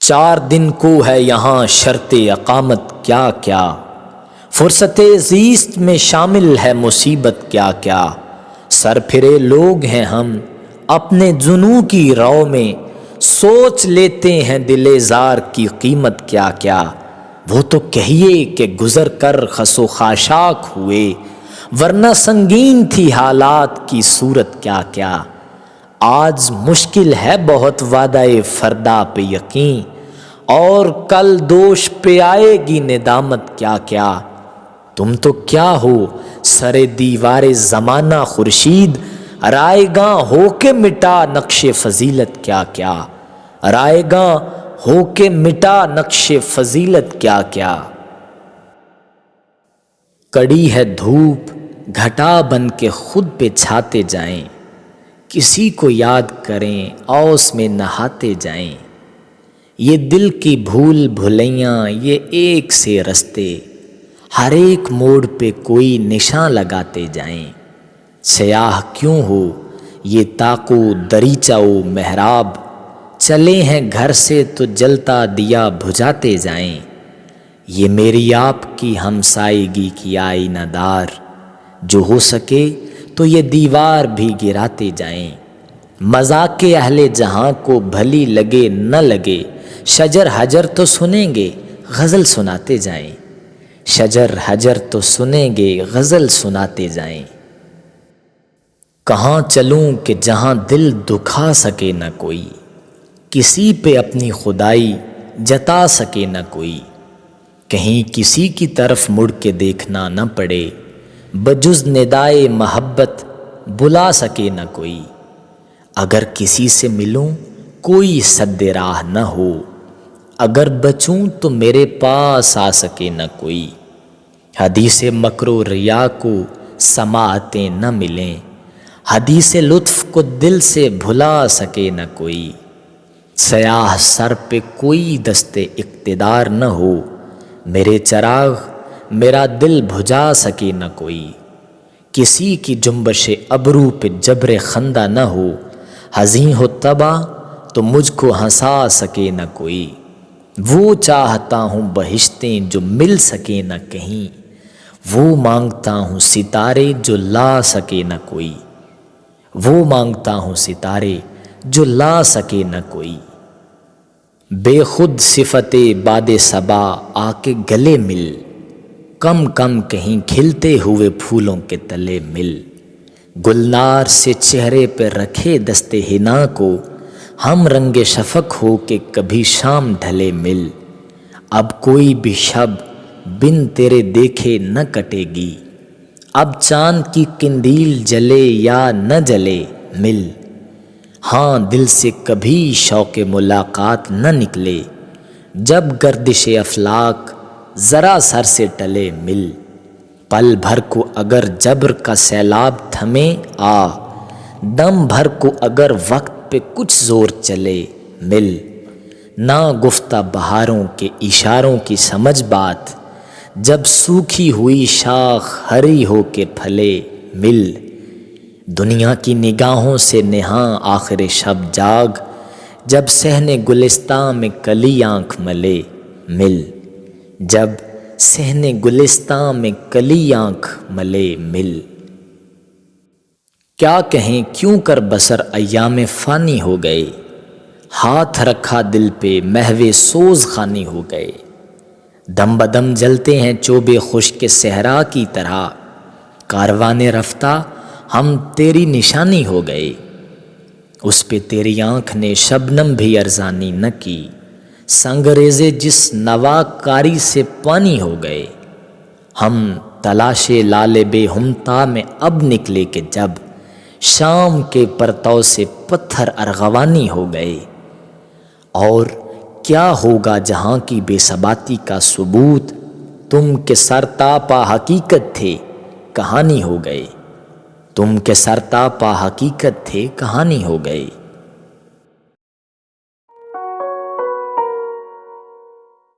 4 دن کو ہے یہاں شرط اقامت کیا کیا، فرصت زیست میں شامل ہے مصیبت کیا کیا۔ سر پھرے لوگ ہیں ہم اپنے جنوں کی رو میں، سوچ لیتے ہیں دل زار کی قیمت کیا کیا۔ وہ تو کہیے کہ گزر کر خس و خاشاک ہوئے، ورنہ سنگین تھی حالات کی صورت کیا کیا۔ آج مشکل ہے بہت وعدہ فردا پہ یقین، اور کل دوش پہ آئے گی ندامت کیا کیا۔ تم تو کیا ہو سر دیوار زمانہ خورشید، رائے گاں ہو کے مٹا نقش فضیلت کیا کیا، رائے گاں ہو کے مٹا نقش فضیلت کیا کیا۔ کڑی ہے دھوپ گھٹا بن کے خود پہ چھاتے جائیں، کسی کو یاد کریں اوس میں نہاتے جائیں۔ یہ دل کی بھول بھلیاں یہ ایک سے رستے، ہر ایک موڑ پہ کوئی نشان لگاتے جائیں۔ سیاہ کیوں ہو یہ طاق و دریچہ و محراب، چلے ہیں گھر سے تو جلتا دیا بجھاتے جائیں۔ یہ میری آپ کی ہمسائیگی کی آئینہ دار، جو ہو سکے تو یہ دیوار بھی گراتے جائیں۔ مذاق اہل جہاں کو بھلی لگے نہ لگے، شجر حجر تو سنیں گے غزل سناتے جائیں، شجر حجر تو سنیں گے غزل سناتے جائیں۔ کہاں چلوں کہ جہاں دل دکھا سکے نہ کوئی، کسی پہ اپنی خدائی جتا سکے نہ کوئی۔ کہیں کسی کی طرف مڑ کے دیکھنا نہ پڑے، بجز ندائے محبت بلا سکے نہ کوئی۔ اگر کسی سے ملوں کوئی سد راہ نہ ہو، اگر بچوں تو میرے پاس آ سکے نہ کوئی۔ حدیث مکر و ریا کو سماعتیں نہ ملیں، حدیث لطف کو دل سے بھلا سکے نہ کوئی۔ سیاہ سر پہ کوئی دست اقتدار نہ ہو، میرے چراغ میرا دل بجھا سکے نہ کوئی۔ کسی کی جنبش ابرو پہ جبر خندہ نہ ہو، حزین ہو طبع تو مجھ کو ہنسا سکے نہ کوئی۔ وہ چاہتا ہوں بہشتیں جو مل سکے نہ کہیں، وہ مانگتا ہوں ستارے جو لا سکے نہ کوئی، وہ مانگتا ہوں ستارے جو لا سکے نہ کوئی۔ بے خود صفت باد صبا آ کے گلے مل، کم کم کہیں کھلتے ہوئے پھولوں کے تلے مل۔ گلنار سے چہرے پہ رکھے دست حنا کو، ہم رنگ شفق ہو کے کبھی شام ڈھلے مل۔ اب کوئی بھی شب بن تیرے دیکھے نہ کٹے گی، اب چاند کی قندیل جلے یا نہ جلے مل۔ ہاں دل سے کبھی شوق ملاقات نہ نکلے، جب گردش افلاک ذرا سر سے ٹلے مل۔ پل بھر کو اگر جبر کا سیلاب تھمے آ، دم بھر کو اگر وقت پہ کچھ زور چلے مل۔ نہ گفتہ بہاروں کے اشاروں کی سمجھ بات، جب سوکھی ہوئی شاخ ہری ہو کے پھلے مل۔ دنیا کی نگاہوں سے نہاں آخر شب جاگ، جب صحن گلستاں میں کلی آنکھ ملے مل، جب صحن گلستاں میں کلی آنکھ ملے مل۔ کیا کہیں کیوں کر بسر ایام فانی ہو گئے، ہاتھ رکھا دل پہ محو سوز خانی ہو گئے۔ دم بدم جلتے ہیں چوبے خشک صحرا کی طرح، کاروان رفتہ ہم تیری نشانی ہو گئے۔ اس پہ تیری آنکھ نے شبنم بھی ارزانی نہ کی، سنگریزے جس نوا کاری سے پانی ہو گئے۔ ہم تلاش لال بے ہمتا میں اب نکلے کہ جب شام کے پرتو سے پتھر ارغوانی ہو گئے۔ اور کیا ہوگا جہاں کی بے ثباتی کا ثبوت، تم کے سرتاپا حقیقت تھے کہانی ہو گئے، تم کے سرتاپا حقیقت تھے کہانی ہو گئے۔